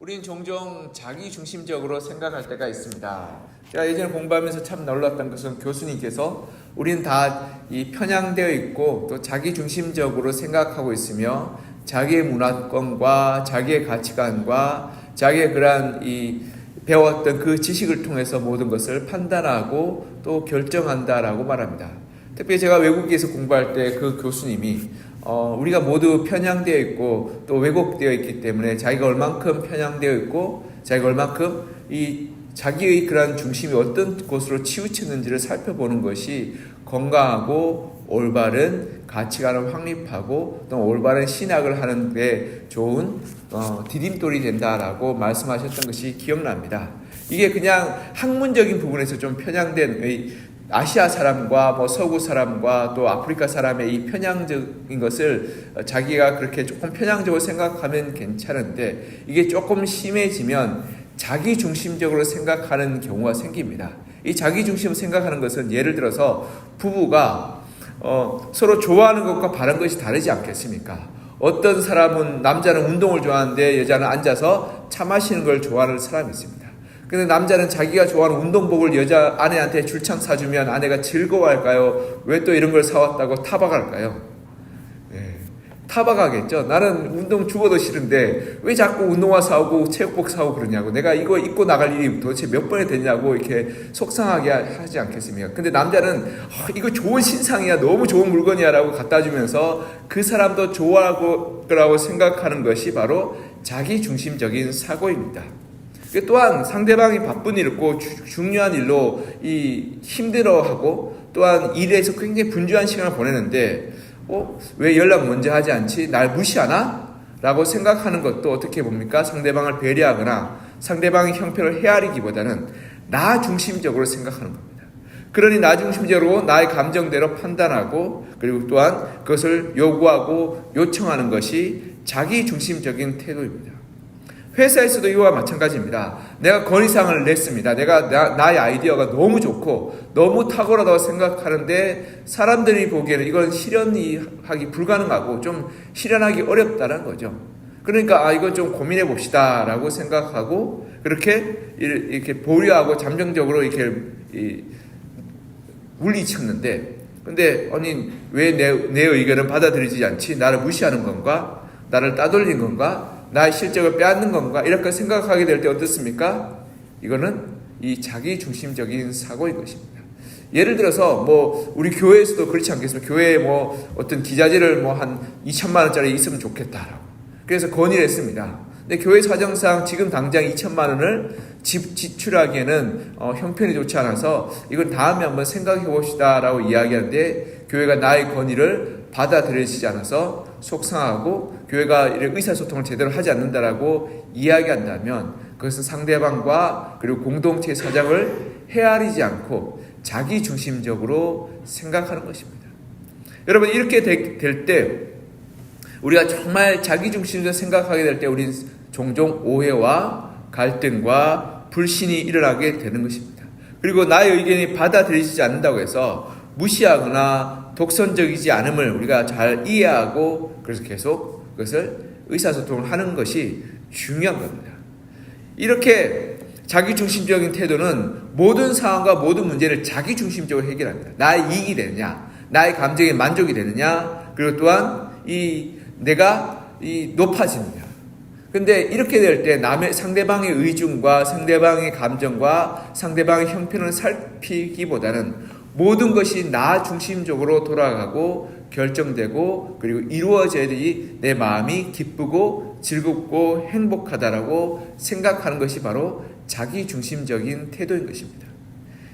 우린 종종 자기중심적으로 생각할 때가 있습니다. 제가 예전에 공부하면서 참 놀랐던 것은 교수님께서 우린 다 이 편향되어 있고 또 자기중심적으로 생각하고 있으며 자기의 문화권과 자기의 가치관과 자기의 그러한 이 배웠던 그 지식을 통해서 모든 것을 판단하고 또 결정한다라고 말합니다. 특별히 제가 외국에서 공부할 때 그 교수님이 우리가 모두 편향되어 있고 또 왜곡되어 있기 때문에 자기가 얼만큼 편향되어 있고 자기가 얼만큼 이 자기의 그러한 중심이 어떤 곳으로 치우쳤는지를 살펴보는 것이 건강하고 올바른 가치관을 확립하고 또 올바른 신학을 하는 데 좋은 디딤돌이 된다라고 말씀하셨던 것이 기억납니다. 이게 그냥 학문적인 부분에서 좀 편향된 아시아 사람과 서구 사람과 또 아프리카 사람의 이 편향적인 것을 자기가 그렇게 조금 편향적으로 생각하면 괜찮은데 이게 조금 심해지면 자기중심적으로 생각하는 경우가 생깁니다. 이 자기중심을 생각하는 것은 예를 들어서 부부가 서로 좋아하는 것과 바라는 것이 다르지 않겠습니까? 어떤 사람은 남자는 운동을 좋아하는데 여자는 앉아서 차 마시는 걸 좋아하는 사람이 있습니다. 근데 남자는 자기가 좋아하는 운동복을 여자 아내한테 줄창 사주면 아내가 즐거워할까요? 왜 또 이런 걸 사왔다고 타박할까요? 타박하겠죠. 나는 운동 죽어도 싫은데 왜 자꾸 운동화 사오고 체육복 사오고 그러냐고. 내가 이거 입고 나갈 일이 도대체 몇 번이 됐냐고 이렇게 속상하게 하지 않겠습니까? 근데 남자는 이거 좋은 신상이야, 너무 좋은 물건이야 라고 갖다 주면서 그 사람도 좋아하고 거라고 생각하는 것이 바로 자기중심적인 사고입니다. 또한 상대방이 바쁜 일 있고 중요한 일로 힘들어하고 또한 일에서 굉장히 분주한 시간을 보내는데 왜 연락 먼저 하지 않지? 날 무시하나? 라고 생각하는 것도 어떻게 봅니까? 상대방을 배려하거나 상대방의 형편을 헤아리기보다는 나 중심적으로 생각하는 겁니다. 그러니 나 중심적으로 나의 감정대로 판단하고 그리고 또한 그것을 요구하고 요청하는 것이 자기 중심적인 태도입니다. 회사에서도 이와 마찬가지입니다. 내가 건의사항을 냈습니다. 나의 아이디어가 너무 좋고 너무 탁월하다고 생각하는데 사람들이 보기에는 이건 실현하기 불가능하고 좀 실현하기 어렵다는 거죠. 그러니까 이건 좀 고민해 봅시다 라고 생각하고 이렇게 보류하고 잠정적으로 이렇게 물리쳤는데 근데 아니 왜 내 의견을 받아들이지 않지? 나를 무시하는 건가? 나를 따돌린 건가? 나의 실적을 빼앗는 건가? 이렇게 생각하게 될 때 어떻습니까? 이거는 이 자기중심적인 사고인 것입니다. 예를 들어서 우리 교회에서도 그렇지 않겠습니까? 교회에 어떤 기자재를 한 2천만 원짜리 있으면 좋겠다라고. 그래서 건의를 했습니다. 근데 교회 사정상 지금 당장 2천만 원을 지출하기에는 형편이 좋지 않아서 이건 다음에 한번 생각해 봅시다라고 이야기하는데 교회가 나의 건의를 받아들여지지 않아서 속상하고 교회가 의사소통을 제대로 하지 않는다라고 이야기한다면 그것은 상대방과 그리고 공동체의 사정을 헤아리지 않고 자기중심적으로 생각하는 것입니다. 여러분 이렇게 될 때 우리가 정말 자기중심적으로 생각하게 될 때 우리는 종종 오해와 갈등과 불신이 일어나게 되는 것입니다. 그리고 나의 의견이 받아들여지지 않는다고 해서 무시하거나 독선적이지 않음을 우리가 잘 이해하고 그래서 계속 그것을 의사소통을 하는 것이 중요한 겁니다. 이렇게 자기중심적인 태도는 모든 상황과 모든 문제를 자기중심적으로 해결합니다. 나의 이익이 되느냐, 나의 감정에 만족이 되느냐, 그리고 또한 내가 높아지느냐. 근데 이렇게 될 때 상대방의 의중과 상대방의 감정과 상대방의 형편을 살피기보다는 모든 것이 나 중심적으로 돌아가고 결정되고 그리고 이루어져야지 내 마음이 기쁘고 즐겁고 행복하다라고 생각하는 것이 바로 자기중심적인 태도인 것입니다.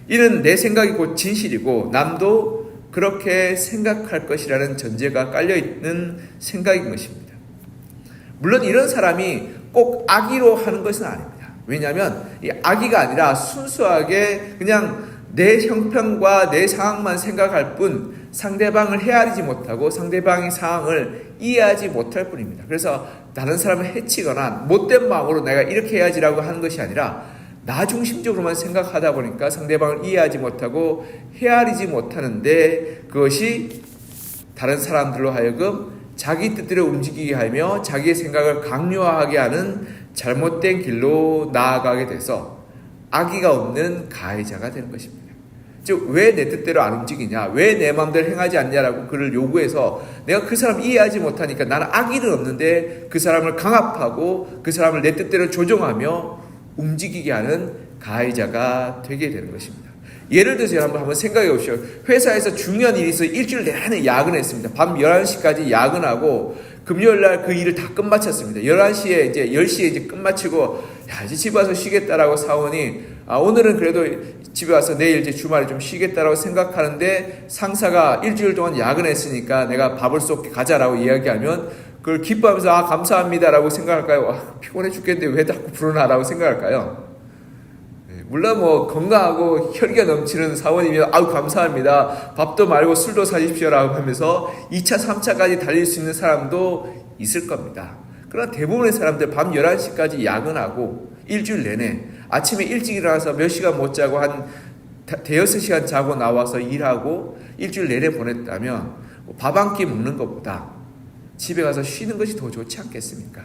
이는 내 생각이 곧 진실이고 남도 그렇게 생각할 것이라는 전제가 깔려있는 생각인 것입니다. 물론 이런 사람이 꼭 악의로 하는 것은 아닙니다. 왜냐하면 이 악의가 아니라 순수하게 그냥 내 형편과 내 상황만 생각할 뿐 상대방을 헤아리지 못하고 상대방의 상황을 이해하지 못할 뿐입니다. 그래서 다른 사람을 해치거나 못된 마음으로 내가 이렇게 해야지라고 하는 것이 아니라 나 중심적으로만 생각하다 보니까 상대방을 이해하지 못하고 헤아리지 못하는데 그것이 다른 사람들로 하여금 자기 뜻대로 움직이게 하며 자기의 생각을 강요하게 하는 잘못된 길로 나아가게 돼서 악의가 없는 가해자가 되는 것입니다. 즉, 왜 내 뜻대로 안 움직이냐, 왜 내 마음대로 행하지 않냐라고 그를 요구해서 내가 그 사람을 이해하지 못하니까 나는 악의는 없는데 그 사람을 강압하고 그 사람을 내 뜻대로 조종하며 움직이게 하는 가해자가 되게 되는 것입니다. 예를 들어서 한번 생각해 보십시오. 회사에서 중요한 일이 있어 일주일 내내 야근했습니다. 밤 11시까지 야근하고 금요일날 그 일을 다 끝마쳤습니다. 11시에 이제 10시에 이제 끝마치고 이제 집에 와서 쉬겠다라고 사원이 오늘은 그래도 집에 와서 내일 이제 주말에 좀 쉬겠다라고 생각하는데 상사가 일주일 동안 야근했으니까 내가 밥을 쏟게 가자라고 이야기하면 그걸 기뻐하면서 감사합니다라고 생각할까요? 피곤해 죽겠는데 왜 자꾸 부르나라고 생각할까요? 물론 건강하고 혈기가 넘치는 사원이면 감사합니다. 밥도 말고 술도 사십시오라고 하면서 2차, 3차까지 달릴 수 있는 사람도 있을 겁니다. 그러나 대부분의 사람들 밤 11시까지 야근하고 일주일 내내 아침에 일찍 일어나서 몇 시간 못 자고 한 대여섯 시간 자고 나와서 일하고 일주일 내내 보냈다면 밥 한 끼 먹는 것보다 집에 가서 쉬는 것이 더 좋지 않겠습니까?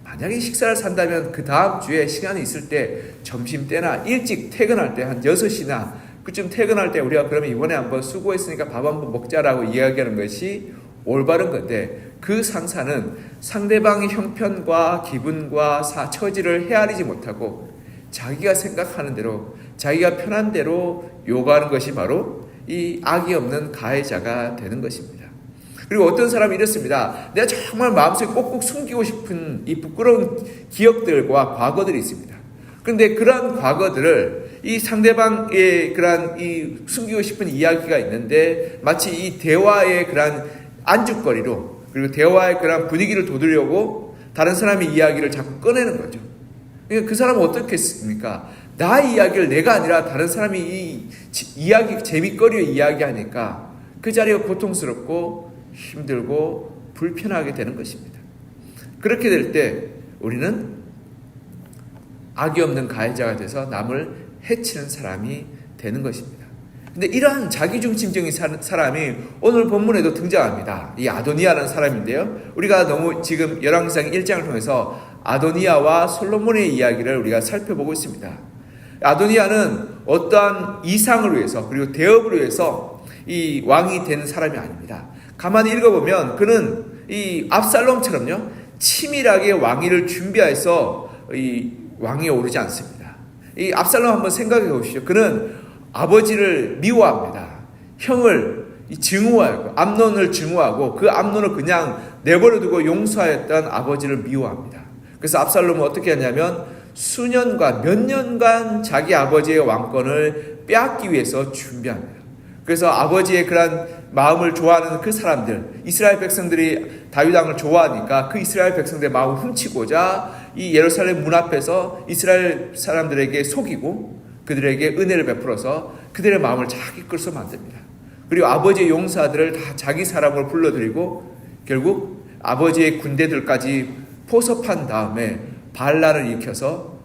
만약에 식사를 산다면 그 다음 주에 시간이 있을 때 점심때나 일찍 퇴근할 때 한 6시나 그쯤 퇴근할 때 우리가 그러면 이번에 한번 수고했으니까 밥 한번 먹자라고 이야기하는 것이 올바른 건데 그 상사는 상대방의 형편과 기분과 처지를 헤아리지 못하고 자기가 생각하는 대로 자기가 편한 대로 요구하는 것이 바로 이 악이 없는 가해자가 되는 것입니다. 그리고 어떤 사람이 이렇습니다. 내가 정말 마음속에 꼭꼭 숨기고 싶은 이 부끄러운 기억들과 과거들이 있습니다. 그런데 그러한 과거들을 이 상대방의 그러한 이 숨기고 싶은 이야기가 있는데 마치 이 대화의 그러한 안주거리로 그리고 대화의 그러한 분위기를 돋우려고 다른 사람의 이야기를 자꾸 꺼내는 거죠. 그러니까 그 사람은 어떻겠습니까? 나의 이야기를 내가 아니라 다른 사람이 이 이야기 재미거리를 이야기하니까 그 자리가 고통스럽고 힘들고 불편하게 되는 것입니다. 그렇게 될 때 우리는 악이 없는 가해자가 돼서 남을 해치는 사람이 되는 것입니다. 근데 이러한 자기중심적인 사람이 오늘 본문에도 등장합니다. 이 아도니아라는 사람인데요. 우리가 너무 지금 열왕기상 1장을 통해서 아도니아와 솔로몬의 이야기를 우리가 살펴보고 있습니다. 아도니아는 어떠한 이상을 위해서 그리고 대업을 위해서 이 왕이 되는 사람이 아닙니다. 가만히 읽어보면 그는 이 압살롬처럼요 치밀하게 왕위를 준비해서 이 왕위에 오르지 않습니다. 이 압살롬 한번 생각해 보십시오. 그는 아버지를 미워합니다. 형을 증오하고 암논을 증오하고 그 암논을 그냥 내버려두고 용서하였던 아버지를 미워합니다. 그래서 압살롬은 어떻게 하냐면 수년간 몇 년간 자기 아버지의 왕권을 빼앗기 위해서 준비합니다. 그래서 아버지의 그런 마음을 좋아하는 그 사람들, 이스라엘 백성들이 다윗 왕을 좋아하니까 그 이스라엘 백성들의 마음을 훔치고자 이 예루살렘 문 앞에서 이스라엘 사람들에게 속이고 그들에게 은혜를 베풀어서 그들의 마음을 자기 것으로 만듭니다. 그리고 아버지의 용사들을 다 자기 사람으로 불러들이고 결국 아버지의 군대들까지 포섭한 다음에 반란을 일으켜서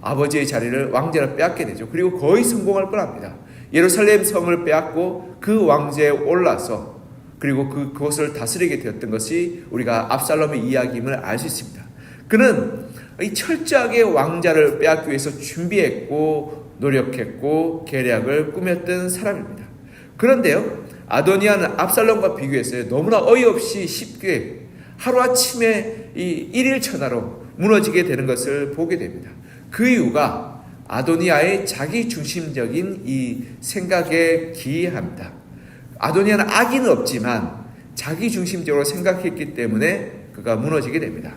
아버지의 자리를 왕자를 빼앗게 되죠. 그리고 거의 성공할 뻔합니다. 예루살렘 성을 빼앗고 그 왕제에 올라서 그리고 그곳을 다스리게 되었던 것이 우리가 압살롬의 이야기임을 알 수 있습니다. 그는 이 철저하게 왕자를 빼앗기 위해서 준비했고 노력했고 계략을 꾸몄던 사람입니다. 그런데요, 아도니아는 압살롬과 비교해서 너무나 어이없이 쉽게 하루아침에 이 일일천하로 무너지게 되는 것을 보게 됩니다. 그 이유가 아도니아의 자기중심적인 이 생각에 기이합니다. 아도니아는 악의는 없지만 자기중심적으로 생각했기 때문에 그가 무너지게 됩니다.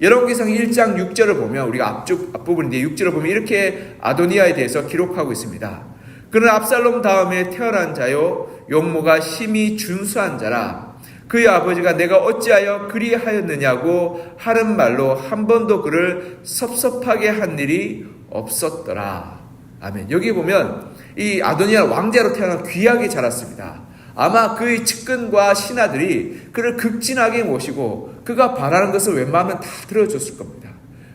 열왕기상 1장 6절을 보면 우리가 앞부분인데 6절을 보면 이렇게 아도니아에 대해서 기록하고 있습니다. 그는 압살롬 다음에 태어난 자요 용모가 심히 준수한 자라. 그의 아버지가 내가 어찌하여 그리하였느냐고 하는 말로 한 번도 그를 섭섭하게 한 일이 없었더라. 아멘. 여기 보면 이 아도니아 왕자로 태어나 귀하게 자랐습니다. 아마 그의 측근과 신하들이 그를 극진하게 모시고 그가 바라는 것을 웬만하면 다 들어줬을 겁니다.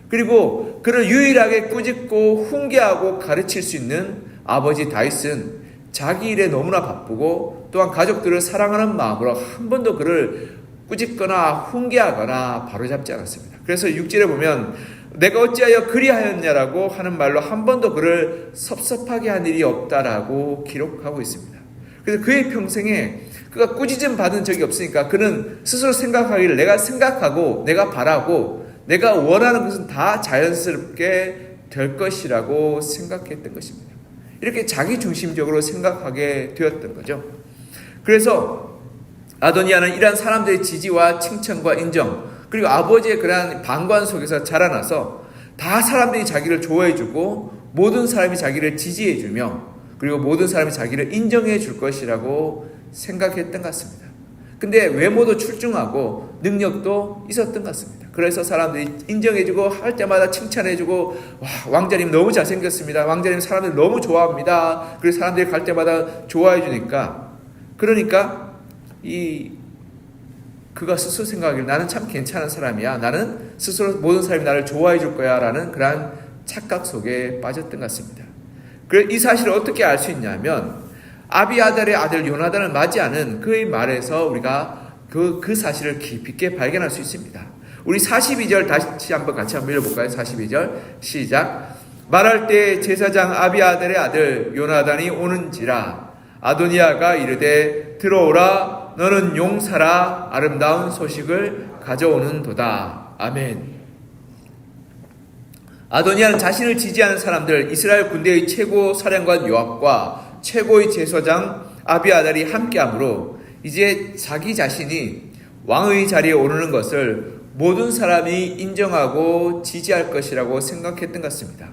그리고 그를 유일하게 꾸짖고 훈계하고 가르칠 수 있는 아버지 다윗은 자기 일에 너무나 바쁘고 또한 가족들을 사랑하는 마음으로 한 번도 그를 꾸짖거나 훈계하거나 바로잡지 않았습니다. 그래서 6절에 보면 내가 어찌하여 그리하였냐라고 하는 말로 한 번도 그를 섭섭하게 한 일이 없다라고 기록하고 있습니다. 그래서 그의 평생에 그가 꾸짖음 받은 적이 없으니까 그는 스스로 생각하기를 내가 생각하고 내가 바라고 내가 원하는 것은 다 자연스럽게 될 것이라고 생각했던 것입니다. 이렇게 자기중심적으로 생각하게 되었던 거죠. 그래서 아도니아는 이러한 사람들의 지지와 칭찬과 인정 그리고 아버지의 그러한 방관 속에서 자라나서 다 사람들이 자기를 좋아해주고 모든 사람이 자기를 지지해주며 그리고 모든 사람이 자기를 인정해 줄 것이라고 생각했던 것 같습니다. 근데 외모도 출중하고 능력도 있었던 것 같습니다. 그래서 사람들이 인정해주고 할 때마다 칭찬해주고 와, 왕자님 너무 잘생겼습니다. 왕자님 사람들 너무 좋아합니다. 그래서 사람들이 갈 때마다 좋아해주니까 그러니까 그가 스스로 생각하기를 나는 참 괜찮은 사람이야. 나는 스스로 모든 사람이 나를 좋아해 줄 거야 라는 그러한 착각 속에 빠졌던 것 같습니다. 그래서 이 사실을 어떻게 알 수 있냐면 아비아달의 아들 요나단을 맞이하는 그의 말에서 우리가 그 사실을 깊이 있게 발견할 수 있습니다. 우리 42절 다시 한번 같이 한번 읽어볼까요? 42절 시작. 말할 때 제사장 아비아달의 아들 요나단이 오는지라 아도니아가 이르되 들어오라 너는 용사라 아름다운 소식을 가져오는도다. 아멘. 아도니아는 자신을 지지하는 사람들 이스라엘 군대의 최고 사령관 요압과 최고의 제사장 아비아달이 함께하므로 이제 자기 자신이 왕의 자리에 오르는 것을 모든 사람이 인정하고 지지할 것이라고 생각했던 것 같습니다.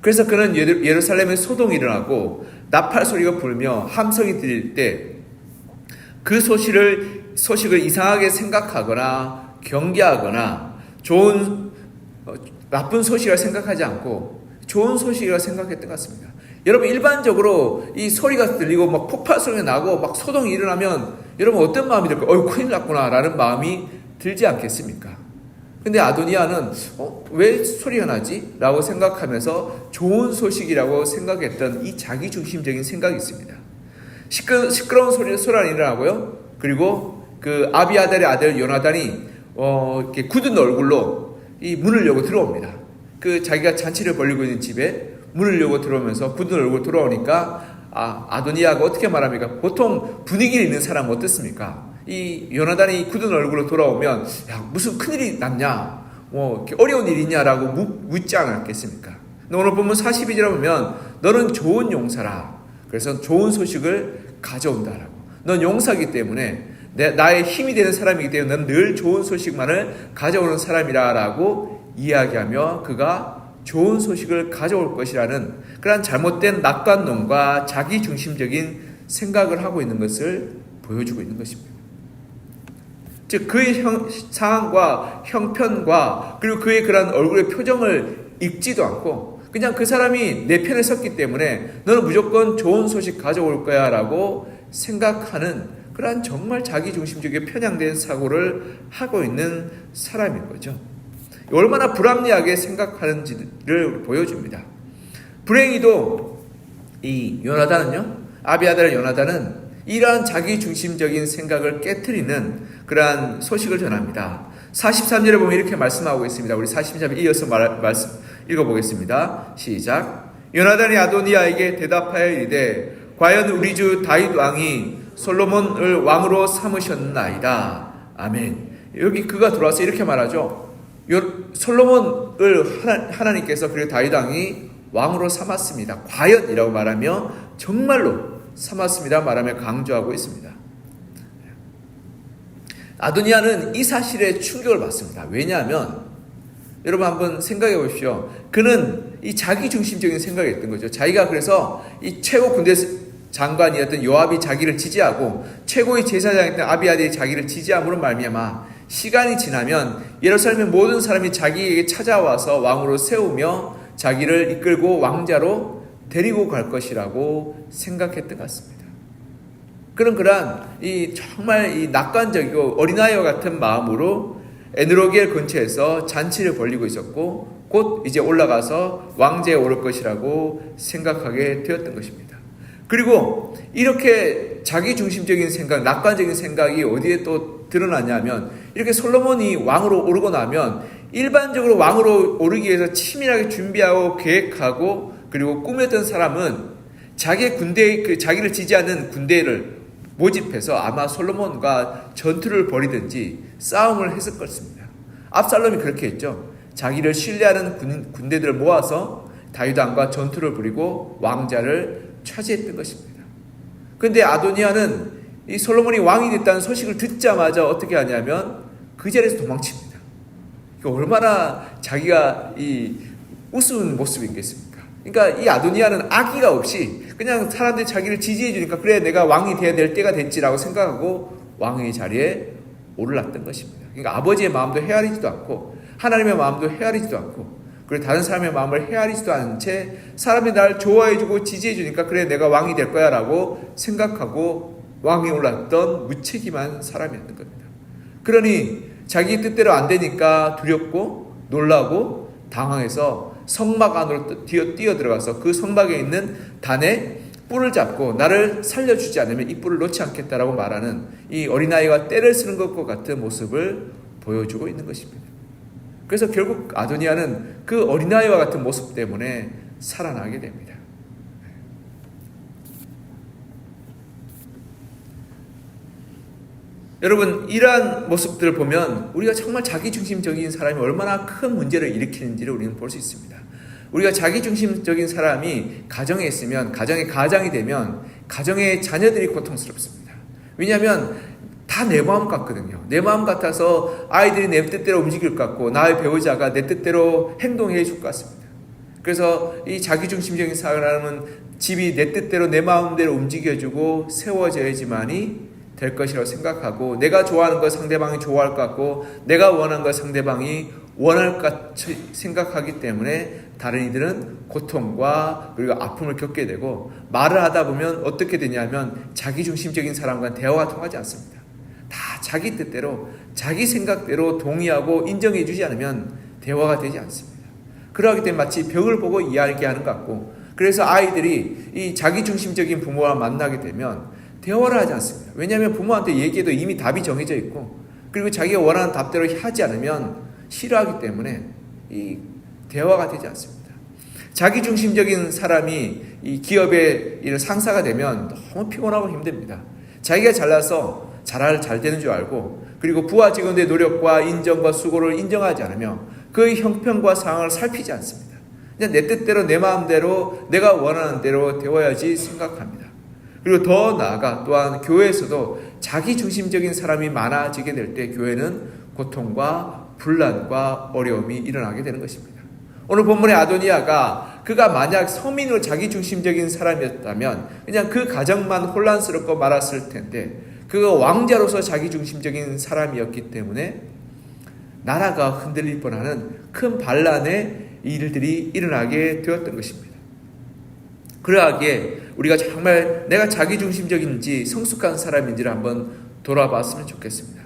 그래서 그는 예루살렘에 소동이 일어나고 나팔 소리가 불며 함성이 들릴 때 그 소식을 이상하게 생각하거나 경계하거나 나쁜 소식이라 생각하지 않고 좋은 소식이라 생각했던 것 같습니다. 여러분 일반적으로 이 소리가 들리고 막 폭발 소리가 나고 막 소동이 일어나면 여러분 어떤 마음이 들까요? 어이 큰일 났구나 라는 마음이 들지 않겠습니까? 근데 아도니아는 왜 소리가 나지? 라고 생각하면서 좋은 소식이라고 생각했던 이 자기중심적인 생각이 있습니다. 시끄러운 소리가 일어나고요. 그리고 그 아비아달의 아들 요나단이 이렇게 굳은 얼굴로 이 문을 열고 들어옵니다. 그 자기가 잔치를 벌이고 있는 집에 문을 열고 들어오면서 굳은 얼굴 들어오니까 아도니아가 어떻게 말합니까? 보통 분위기를 있는 사람은 어떻습니까? 이 요나단이 굳은 얼굴로 돌아오면 야 무슨 큰일이 났냐? 이렇게 어려운 일이 있냐라고 묻지 않았겠습니까? 오늘 보면 42절에 보면 너는 좋은 용사라. 그래서 좋은 소식을 가져온다라고. 넌 용사이기 때문에 나의 힘이 되는 사람이기 때문에 넌 늘 좋은 소식만을 가져오는 사람이라라고 이야기하며 그가 좋은 소식을 가져올 것이라는 그런 잘못된 낙관론과 자기중심적인 생각을 하고 있는 것을 보여주고 있는 것입니다. 즉 그의 상황과 형편과 그리고 그의 그런 얼굴의 표정을 읽지도 않고 그냥 그 사람이 내 편에 섰기 때문에 너는 무조건 좋은 소식 가져올 거야 라고 생각하는 그런 정말 자기중심적인 편향된 사고를 하고 있는 사람인 거죠. 얼마나 불합리하게 생각하는지를 보여줍니다. 불행히도 이 요나단은요, 아비아달의 요나단은 이러한 자기중심적인 생각을 깨트리는 그러한 소식을 전합니다. 43절에 보면 이렇게 말씀하고 있습니다. 우리 43절 이어서 말씀 읽어보겠습니다. 시작. 요나단이 아도니아에게 대답하여 이르되 과연 우리 주 다윗 왕이 솔로몬을 왕으로 삼으셨나이다. 아멘. 여기 그가 들어와서 이렇게 말하죠. 솔로몬을 하나님께서 그리고 다윗 왕이 왕으로 삼았습니다. 과연이라고 말하며 정말로 삼았습니다 말하며 강조하고 있습니다. 아도니아는 이 사실에 충격을 받습니다. 왜냐하면 여러분 한번 생각해 보십시오. 그는 이 자기중심적인 생각이 있던 거죠. 자기가 그래서 이 최고 군대 장관이었던 요압이 자기를 지지하고 최고의 제사장이었던 아비아달이 자기를 지지함으로 말미암아 시간이 지나면 예루살렘의 모든 사람이 자기에게 찾아와서 왕으로 세우며 자기를 이끌고 왕자로 데리고 갈 것이라고 생각했던 것 같습니다. 그러한 정말 이 낙관적이고 어린아이와 같은 마음으로 에누로겔 근처에서 잔치를 벌이고 있었고 곧 이제 올라가서 왕제에 오를 것이라고 생각하게 되었던 것입니다. 그리고 이렇게 자기중심적인 생각, 낙관적인 생각이 어디에 또 드러나냐면 이렇게 솔로몬이 왕으로 오르고 나면 일반적으로 왕으로 오르기 위해서 치밀하게 준비하고 계획하고 그리고 꾸몄던 사람은 자기의 군대, 자기를 지지하는 군대를 모집해서 아마 솔로몬과 전투를 벌이든지 싸움을 했을 것입니다. 압살롬이 그렇게 했죠. 자기를 신뢰하는 군대들을 모아서 다윗 왕과 전투를 벌이고 왕자를 차지했던 것입니다. 그런데 아도니아는 이 솔로몬이 왕이 됐다는 소식을 듣자마자 어떻게 하냐면 그 자리에서 도망칩니다. 얼마나 자기가 이 우스운 모습이겠습니까? 그러니까 이 아도니아는 악의가 없이 그냥 사람들이 자기를 지지해 주니까 그래 내가 왕이 돼야 될 때가 됐지라고 생각하고 왕의 자리에 올랐던 것입니다. 그러니까 아버지의 마음도 헤아리지도 않고 하나님의 마음도 헤아리지도 않고 그리고 다른 사람의 마음을 헤아리지도 않은 채 사람이 날 좋아해 주고 지지해 주니까 그래 내가 왕이 될 거야 라고 생각하고 왕에 올랐던 무책임한 사람이었던 겁니다. 그러니 자기 뜻대로 안 되니까 두렵고 놀라고 당황해서 성막 안으로 뛰어 들어가서 그 성막에 있는 단에 뿔을 잡고 나를 살려주지 않으면 이 뿔을 놓지 않겠다라고 말하는 이 어린아이가 떼를 쓰는 것과 같은 모습을 보여주고 있는 것입니다. 그래서 결국 아도니아는 그 어린아이와 같은 모습 때문에 살아나게 됩니다. 여러분 이러한 모습들을 보면 우리가 정말 자기중심적인 사람이 얼마나 큰 문제를 일으키는지를 우리는 볼 수 있습니다. 우리가 자기중심적인 사람이 가정에 있으면 가정의 가장이 되면 가정의 자녀들이 고통스럽습니다. 왜냐하면 다 내 마음 같거든요. 내 마음 같아서 아이들이 내 뜻대로 움직일 것 같고 나의 배우자가 내 뜻대로 행동해 줄 것 같습니다. 그래서 이 자기중심적인 사람은 집이 내 뜻대로 내 마음대로 움직여주고 세워져야지만이 될 것이라고 생각하고 내가 좋아하는 것 상대방이 좋아할 것 같고 내가 원하는 것 상대방이 원할 것 같이 생각하기 때문에 다른 이들은 고통과 그리고 아픔을 겪게 되고 말을 하다 보면 어떻게 되냐면 자기중심적인 사람과는 대화가 통하지 않습니다. 다 자기 뜻대로 자기 생각대로 동의하고 인정해 주지 않으면 대화가 되지 않습니다. 그러하기 때문에 마치 벽을 보고 이야기하는 것 같고 그래서 아이들이 이 자기중심적인 부모와 만나게 되면 대화를 하지 않습니다. 왜냐하면 부모한테 얘기해도 이미 답이 정해져 있고 그리고 자기가 원하는 답대로 하지 않으면 싫어하기 때문에 이 대화가 되지 않습니다. 자기중심적인 사람이 이 기업의 상사가 되면 너무 피곤하고 힘듭니다. 자기가 잘나서 잘 되는 줄 알고 그리고 부하 직원들의 노력과 인정과 수고를 인정하지 않으며 그의 형편과 상황을 살피지 않습니다. 그냥 내 뜻대로 내 마음대로 내가 원하는 대로 되어야지 생각합니다. 그리고 더 나아가 또한 교회에서도 자기중심적인 사람이 많아지게 될 때 교회는 고통과 분란과 어려움이 일어나게 되는 것입니다. 오늘 본문의 아도니아가 그가 만약 서민으로 자기중심적인 사람이었다면 그냥 그 가정만 혼란스럽고 말았을 텐데 그가 왕자로서 자기중심적인 사람이었기 때문에 나라가 흔들릴 뻔하는 큰 반란의 일들이 일어나게 되었던 것입니다. 그러하기에 우리가 정말 내가 자기중심적인지 성숙한 사람인지를 한번 돌아봤으면 좋겠습니다.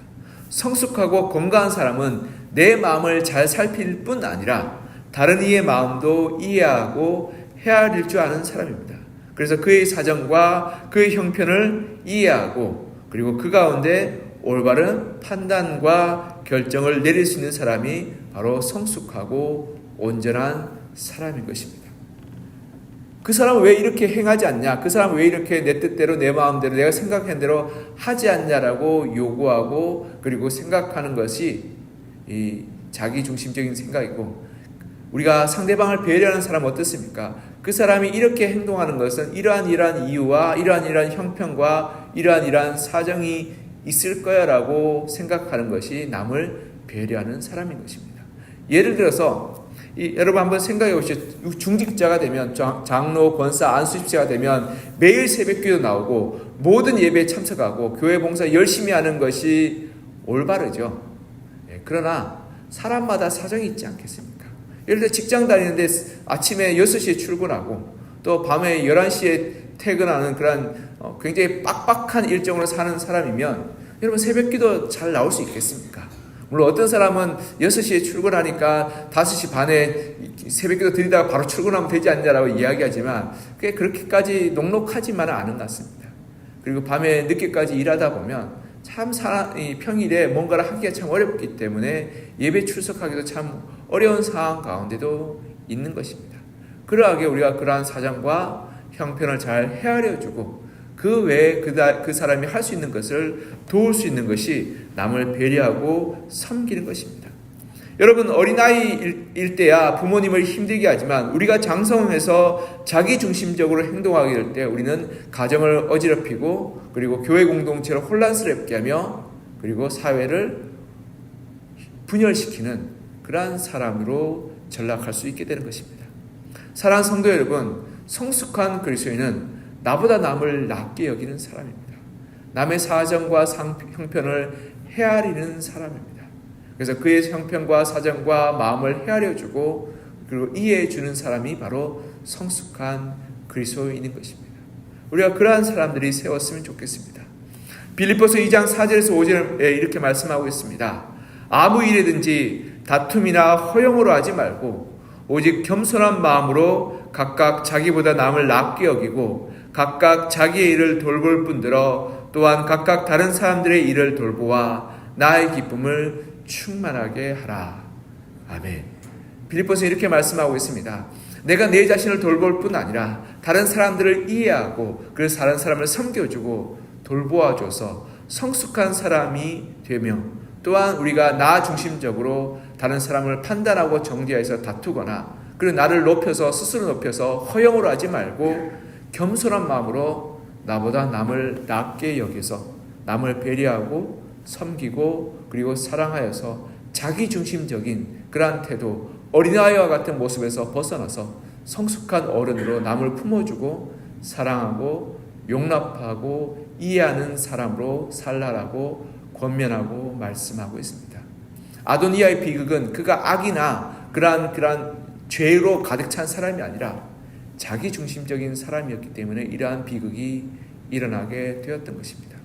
성숙하고 건강한 사람은 내 마음을 잘 살필 뿐 아니라 다른 이의 마음도 이해하고 헤아릴 줄 아는 사람입니다. 그래서 그의 사정과 그의 형편을 이해하고 그리고 그 가운데 올바른 판단과 결정을 내릴 수 있는 사람이 바로 성숙하고 온전한 사람인 것입니다. 그 사람은 왜 이렇게 행하지 않냐? 그 사람은 왜 이렇게 내 뜻대로 내 마음대로 내가 생각한 대로 하지 않냐라고 요구하고 그리고 생각하는 것이 이 자기중심적인 생각이고 우리가 상대방을 배려하는 사람은 어떻습니까? 그 사람이 이렇게 행동하는 것은 이러한 이유와 이러한 형편과 이러한 사정이 있을 거야 라고 생각하는 것이 남을 배려하는 사람인 것입니다. 예를 들어서 여러분 한번 생각해 보시죠. 중직자가 되면 장로, 권사, 안수집사가 되면 매일 새벽기도 나오고 모든 예배에 참석하고 교회 봉사 열심히 하는 것이 올바르죠. 그러나 사람마다 사정이 있지 않겠습니까? 예를 들어 직장 다니는데 아침에 6시에 출근하고 또 밤에 11시에 퇴근하는 그런 굉장히 빡빡한 일정으로 사는 사람이면 여러분 새벽기도 잘 나올 수 있겠습니까? 물론 어떤 사람은 6시에 출근하니까 5시 반에 새벽기도 드리다가 바로 출근하면 되지 않냐라고 이야기하지만 그게 그렇게까지 녹록하지만은 않은 것 같습니다. 그리고 밤에 늦게까지 일하다 보면 참 이 평일에 뭔가를 하기가 참 어렵기 때문에 예배 출석하기도 참 어려운 상황 가운데도 있는 것입니다. 그러하게 우리가 그러한 사정과 형편을 잘 헤아려주고 그 외에 그 사람이 할 수 있는 것을 도울 수 있는 것이 남을 배려하고 섬기는 것입니다. 여러분, 어린아이일 때야 부모님을 힘들게 하지만 우리가 장성해서 자기중심적으로 행동하게 될 때 우리는 가정을 어지럽히고 그리고 교회 공동체를 혼란스럽게 하며 그리고 사회를 분열시키는 그러한 사람으로 전락할 수 있게 되는 것입니다. 사랑하는 성도 여러분, 성숙한 그리스도인은 나보다 남을 낮게 여기는 사람입니다. 남의 사정과 형편을 헤아리는 사람입니다. 그래서 그의 형편과 사정과 마음을 헤아려주고 그리고 이해해주는 사람이 바로 성숙한 그리스도인인 것입니다. 우리가 그러한 사람들이 세웠으면 좋겠습니다. 빌립보서 2장 4절에서 5절에 이렇게 말씀하고 있습니다. 아무 일이든지 다툼이나 허용으로 하지 말고 오직 겸손한 마음으로 각각 자기보다 남을 낮게 여기고 각각 자기의 일을 돌볼 뿐더러 또한 각각 다른 사람들의 일을 돌보아 나의 기쁨을 충만하게 하라. 아멘. 빌립보서 이렇게 말씀하고 있습니다. 내가 내 자신을 돌볼 뿐 아니라 다른 사람들을 이해하고 그래서 다른 사람을 섬겨주고 돌보아줘서 성숙한 사람이 되며 또한 우리가 나 중심적으로 다른 사람을 판단하고 정죄해서 다투거나 그리고 나를 높여서 스스로 높여서 허용으로 하지 말고 겸손한 마음으로 나보다 남을 낮게 여겨서 남을 배려하고 섬기고 그리고 사랑하여서 자기중심적인 그러한 태도, 어린아이와 같은 모습에서 벗어나서 성숙한 어른으로 남을 품어주고 사랑하고 용납하고 이해하는 사람으로 살라라고 권면하고 말씀하고 있습니다. 아도니아의 비극은 그가 악이나 그러한 죄로 가득 찬 사람이 아니라 자기중심적인 사람이었기 때문에 이러한 비극이 일어나게 되었던 것입니다.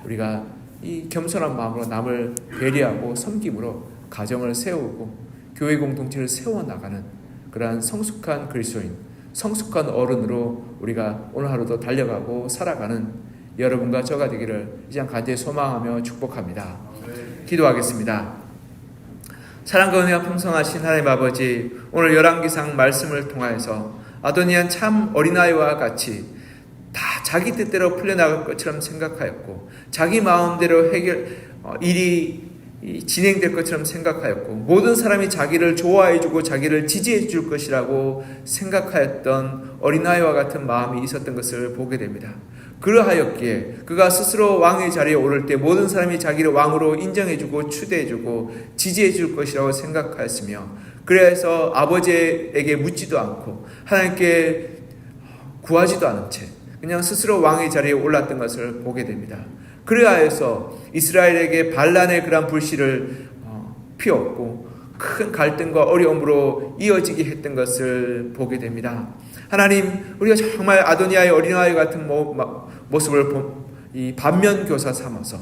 우리가 이 겸손한 마음으로 남을 배려하고 섬김으로 가정을 세우고 교회 공동체를 세워나가는 그러한 성숙한 그리스도인, 성숙한 어른으로 우리가 오늘 하루도 달려가고 살아가는 여러분과 저가 되기를 이장 간절히 소망하며 축복합니다. 기도하겠습니다. 사랑과 은혜가 풍성하신 하나님 아버지, 오늘 열왕기상 말씀을 통하여서 아도니아는 참 어린아이와 같이 다 자기 뜻대로 풀려나갈 것처럼 생각하였고 자기 마음대로 일이 진행될 것처럼 생각하였고 모든 사람이 자기를 좋아해주고 자기를 지지해줄 것이라고 생각하였던 어린아이와 같은 마음이 있었던 것을 보게 됩니다. 그러하였기에 그가 스스로 왕의 자리에 오를 때 모든 사람이 자기를 왕으로 인정해주고 추대해주고 지지해줄 것이라고 생각하였으며 그래서 아버지에게 묻지도 않고 하나님께 구하지도 않은 채 그냥 스스로 왕의 자리에 올랐던 것을 보게 됩니다. 그래하여서 이스라엘에게 반란의 그런 불씨를 피웠고 큰 갈등과 어려움으로 이어지게 했던 것을 보게 됩니다. 하나님, 우리가 정말 아도니아의 어린아이 같은 모습을 이 반면교사 삼아서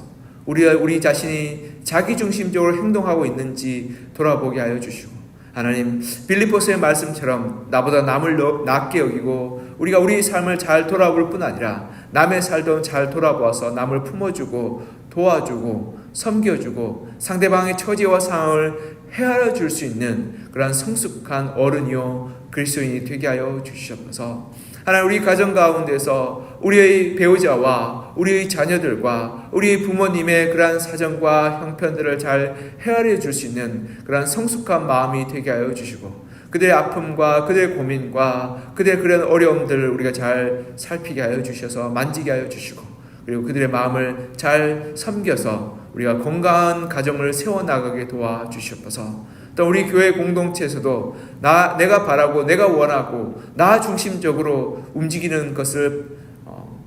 우리 자신이 자기중심적으로 행동하고 있는지 돌아보게 하여 주시고 하나님, 빌립보서의 말씀처럼 나보다 남을 낮게 여기고 우리가 우리의 삶을 잘 돌아볼 뿐 아니라 남의 삶도 잘 돌아보아서 남을 품어주고 도와주고 섬겨주고 상대방의 처지와 상황을 헤아려 줄 수 있는 그러한 성숙한 어른이요 그리스도인이 되게 하여 주시옵소서. 하나님, 우리 가정 가운데서 우리의 배우자와 우리의 자녀들과 우리의 부모님의 그러한 사정과 형편들을 잘 헤아려 줄 수 있는 그러한 성숙한 마음이 되게 하여 주시고 그들의 아픔과 그들의 고민과 그들의 그런 어려움들을 우리가 잘 살피게 하여 주셔서 만지게 하여 주시고 그리고 그들의 마음을 잘 섬겨서 우리가 건강한 가정을 세워나가게 도와주시옵소서. 또 우리 교회 공동체에서도 내가 바라고 내가 원하고 나 중심적으로 움직이는 것을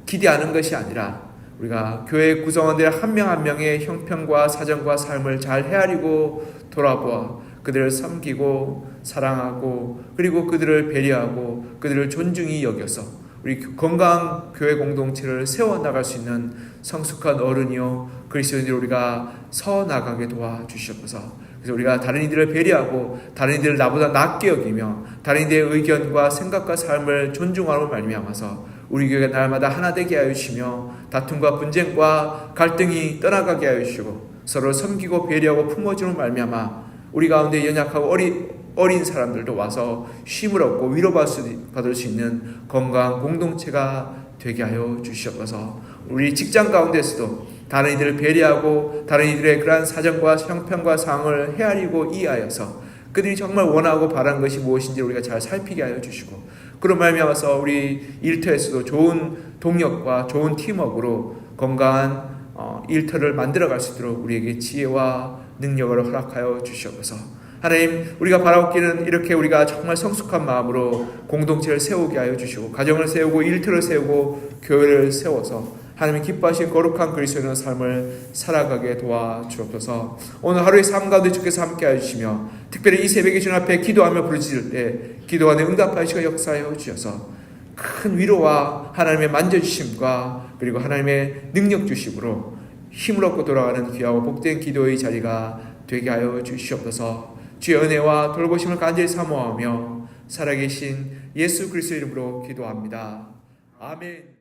기대하는 것이 아니라 우리가 교회 구성원들 한 명 한 명의 형편과 사정과 삶을 잘 헤아리고 돌아보아 그들을 섬기고 사랑하고 그리고 그들을 배려하고 그들을 존중히 여겨서 우리 건강한 교회 공동체를 세워나갈 수 있는 성숙한 어른이요 그리스도인들 우리가 서나가게 도와주시옵소서. 그래서 우리가 다른 이들을 배려하고 다른 이들을 나보다 낮게 여기며 다른 이들의 의견과 생각과 삶을 존중하고 말미암아서 우리 교회가 날마다 하나 되게 하여 주시며 다툼과 분쟁과 갈등이 떠나가게 하여 주시고 서로 섬기고 배려하고 품어주는 말미암아 우리 가운데 연약하고 어린 사람들도 와서 쉼을 얻고 위로받을 수 있는 건강한 공동체가 되게 하여 주시옵소서. 우리 직장 가운데서도 다른 이들을 배려하고 다른 이들의 그러한 사정과 형편과 상황을 헤아리고 이해하여서 그들이 정말 원하고 바라는 것이 무엇인지 우리가 잘 살피게 하여 주시고 그런 말미암아서 우리 일터에서도 좋은 동력과 좋은 팀워크로 건강한 일터를 만들어갈 수 있도록 우리에게 지혜와 능력을 허락하여 주시옵소서. 하나님, 우리가 바라옵기는 이렇게 우리가 정말 성숙한 마음으로 공동체를 세우게 하여 주시고 가정을 세우고 일터를 세우고 교회를 세워서 하나님 기뻐하신 거룩한 그리스도인의 삶을 살아가게 도와주옵소서. 오늘 하루의 삶 가운데 주께서 함께 해주시며 특별히 이 새벽에 주님 앞에 기도하며 부르짖을 때 기도하는 응답하시고 역사하여 주셔서 큰 위로와 하나님의 만져주심과 그리고 하나님의 능력 주심으로 힘을 얻고 돌아가는 귀하고 복된 기도의 자리가 되게 하여 주시옵소서. 주의 은혜와 돌보심을 간절히 사모하며 살아계신 예수 그리스도 이름으로 기도합니다. 아멘.